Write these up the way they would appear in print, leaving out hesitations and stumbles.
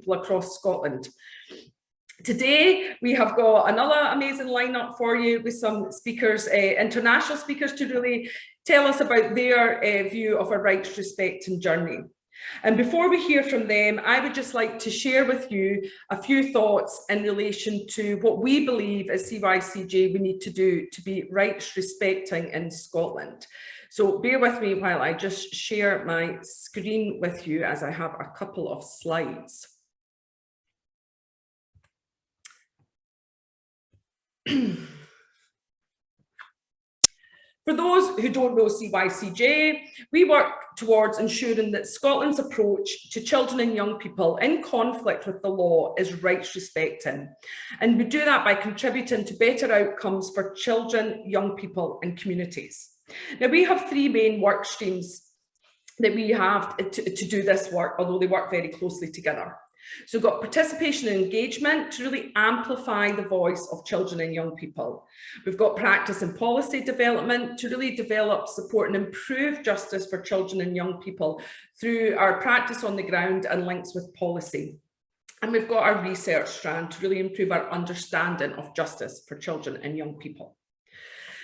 people across Scotland. Today, we have got another amazing lineup for you with some speakers, international speakers, to really tell us about their view of our rights, respect and journey. And before we hear from them, I would just like to share with you a few thoughts in relation to what we believe as CYCJ we need to do to be rights respecting in Scotland. So bear with me while I just share my screen with you, as I have a couple of slides. For those who don't know CYCJ, we work towards ensuring that Scotland's approach to children and young people in conflict with the law is rights respecting. And we do that by contributing to better outcomes for children, young people and communities. Now, we have three main work streams that we have to do this work, although they work very closely together. So we've got participation and engagement to really amplify the voice of children and young people. We've got practice and policy development to really develop, support and improve justice for children and young people through our practice on the ground and links with policy. And we've got our research strand to really improve our understanding of justice for children and young people.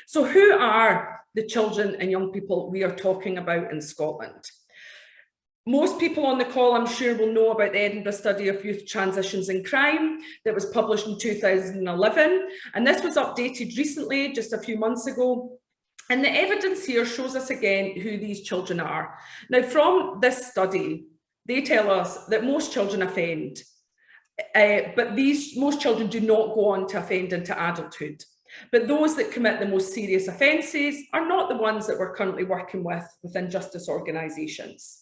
So who are the children and young people we are talking about in Scotland? Most people on the call, I'm sure, will know about the Edinburgh Study of Youth Transitions and Crime that was published in 2011. And this was updated recently, just a few months ago. And the evidence here shows us again who these children are. Now, from this study, they tell us that most children offend, but most children do not go on to offend into adulthood. But those that commit the most serious offences are not the ones that we're currently working with within justice organisations.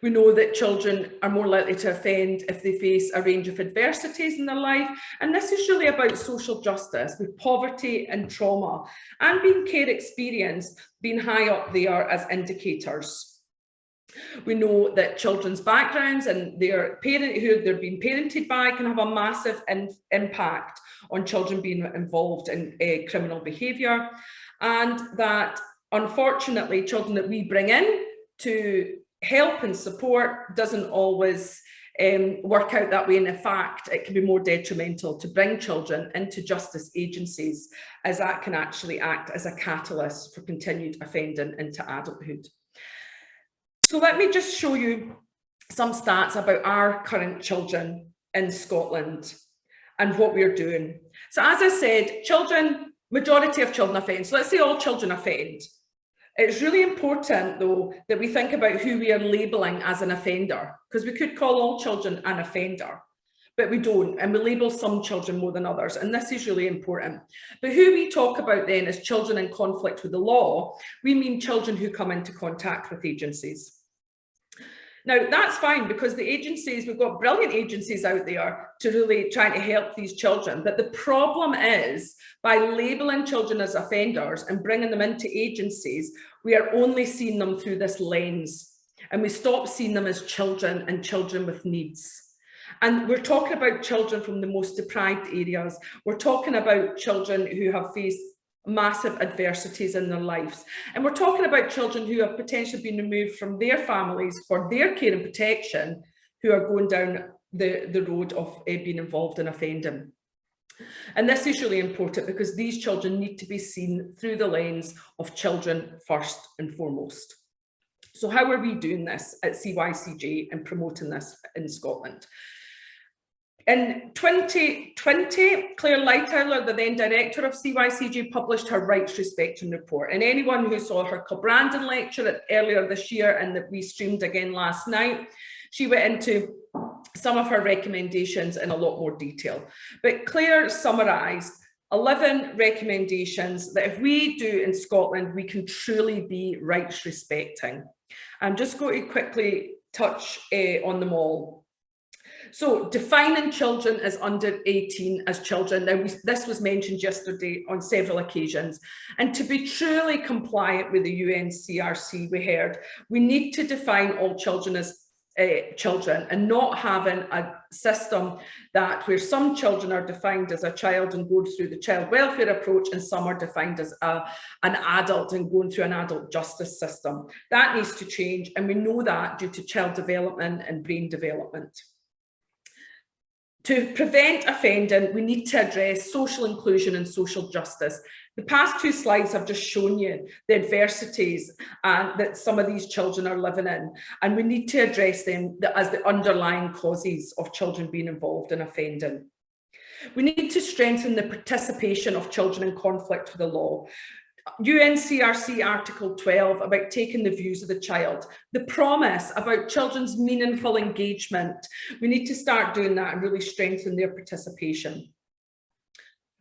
We know that children are more likely to offend if they face a range of adversities in their life. And this is really about social justice, with poverty and trauma and being care experience being high up there as indicators. We know that children's backgrounds and their parent, who they're being parented by, can have a massive impact on children being involved in criminal behaviour, and that unfortunately children that we bring in to help and support doesn't always work out that way. And in fact, it can be more detrimental to bring children into justice agencies, as that can actually act as a catalyst for continued offending into adulthood. So let me just show you some stats about our current children in Scotland and what we're doing. So as I said, children, majority of children offend. So let's say all children offend. It's really important, though, that we think about who we are labelling as an offender, because we could call all children an offender, but we don't, and we label some children more than others, and this is really important. But who we talk about then as children in conflict with the law, we mean children who come into contact with agencies. Now, that's fine, because the agencies, we've got brilliant agencies out there to really try to help these children. But the problem is, by labelling children as offenders and bringing them into agencies, we are only seeing them through this lens. And we stop seeing them as children and children with needs. And we're talking about children from the most deprived areas. We're talking about children who have faced massive adversities in their lives. And we're talking about children who have potentially been removed from their families for their care and protection, who are going down the road of being involved in offending. And this is really important, because these children need to be seen through the lens of children first and foremost. So how are we doing this at CYCJ and promoting this in Scotland? In 2020, Claire Lightoller, the then director of CYCJ, published her Rights Respecting report. And anyone who saw her Kilbrandon lecture earlier this year, and that we streamed again last night, she went into some of her recommendations in a lot more detail. But Claire summarised 11 recommendations that if we do in Scotland, we can truly be rights respecting. I'm just going to quickly touch on them all. So defining children as under 18 as children. Now, this was mentioned yesterday on several occasions. And to be truly compliant with the UNCRC, we heard, we need to define all children as children, and not having a system where some children are defined as a child and going through the child welfare approach, and some are defined as an adult and going through an adult justice system. That needs to change, and we know that due to child development and brain development. To prevent offending, we need to address social inclusion and social justice. The past two slides have just shown you the adversities that some of these children are living in, and we need to address them as the underlying causes of children being involved in offending. We need to strengthen the participation of children in conflict with the law. UNCRC Article 12 about taking the views of the child, the promise about children's meaningful engagement. We need to start doing that and really strengthen their participation.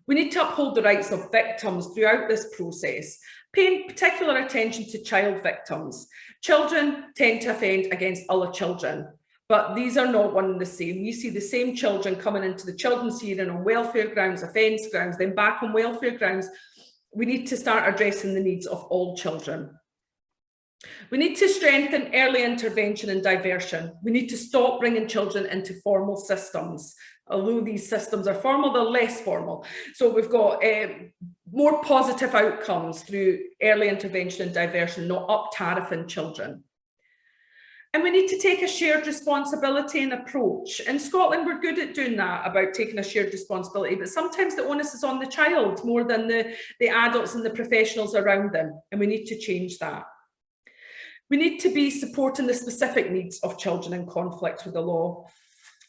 We need to uphold the rights of victims throughout this process, paying particular attention to child victims. Children tend to offend against other children, but these are not one and the same. We see the same children coming into the children's hearing on welfare grounds, offence grounds, then back on welfare grounds. We need to start addressing the needs of all children. We need to strengthen early intervention and diversion. We need to stop bringing children into formal systems. Although these systems are formal, they're less formal. So we've got more positive outcomes through early intervention and diversion, not up-tariffing children. And we need to take a shared responsibility and approach. In Scotland, we're good at doing that, about taking a shared responsibility, but sometimes the onus is on the child more than the adults and the professionals around them, and we need to change that. We need to be supporting the specific needs of children in conflict with the law.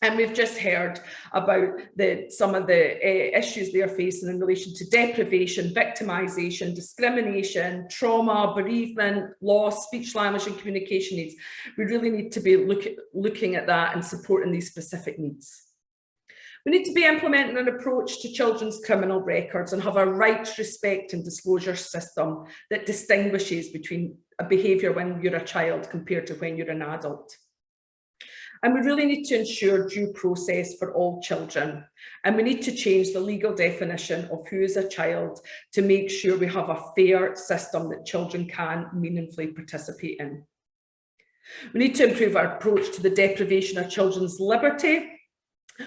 And we've just heard about some of the issues they are facing in relation to deprivation, victimisation, discrimination, trauma, bereavement, loss, speech, language and communication needs. We really need to be looking at that and supporting these specific needs. We need to be implementing an approach to children's criminal records and have a rights, respect and disclosure system that distinguishes between a behaviour when you're a child compared to when you're an adult. And we really need to ensure due process for all children. And we need to change the legal definition of who is a child to make sure we have a fair system that children can meaningfully participate in. We need to improve our approach to the deprivation of children's liberty.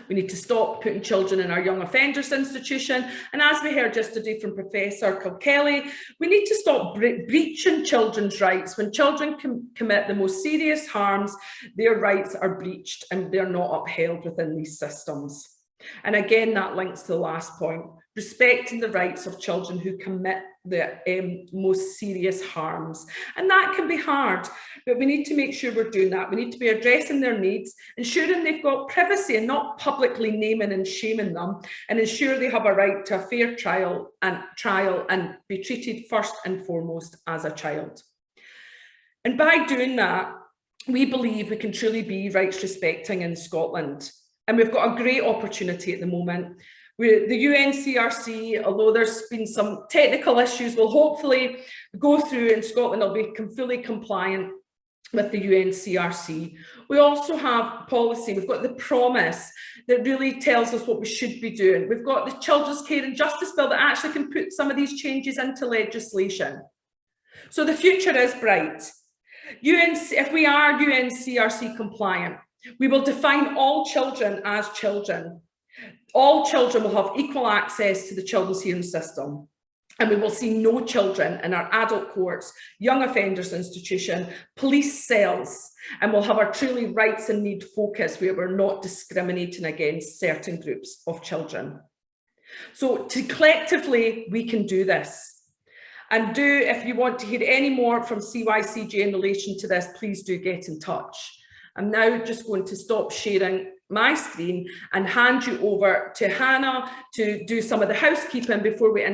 We need to stop putting children in our young offenders institution. And as we heard yesterday from Professor Kilkelly, we need to stop breaching children's rights. When children commit the most serious harms, their rights are breached and they're not upheld within these systems. And again, that links to the last point, respecting the rights of children who commit the most serious harms. And that can be hard, but we need to make sure we're doing that. We need to be addressing their needs, ensuring they've got privacy and not publicly naming and shaming them, and ensure they have a right to a fair trial and be treated first and foremost as a child. And by doing that, we believe we can truly be rights respecting in Scotland. And we've got a great opportunity at the moment. The UNCRC, although there's been some technical issues, will hopefully go through in Scotland, will be fully compliant with the UNCRC. We also have policy, we've got the promise that really tells us what we should be doing. We've got the Children's Care and Justice Bill that actually can put some of these changes into legislation. So the future is bright. If we are UNCRC compliant, we will define all children as children. All children will have equal access to the children's hearing system, and we will see no children in our adult courts, young offenders institution, police cells, and we'll have our truly rights and need focus where we're not discriminating against certain groups of children. So collectively, we can do this. And if you want to hear any more from CYCJ in relation to this, please do get in touch. I'm now just going to stop sharing my screen and hand you over to Hannah to do some of the housekeeping before we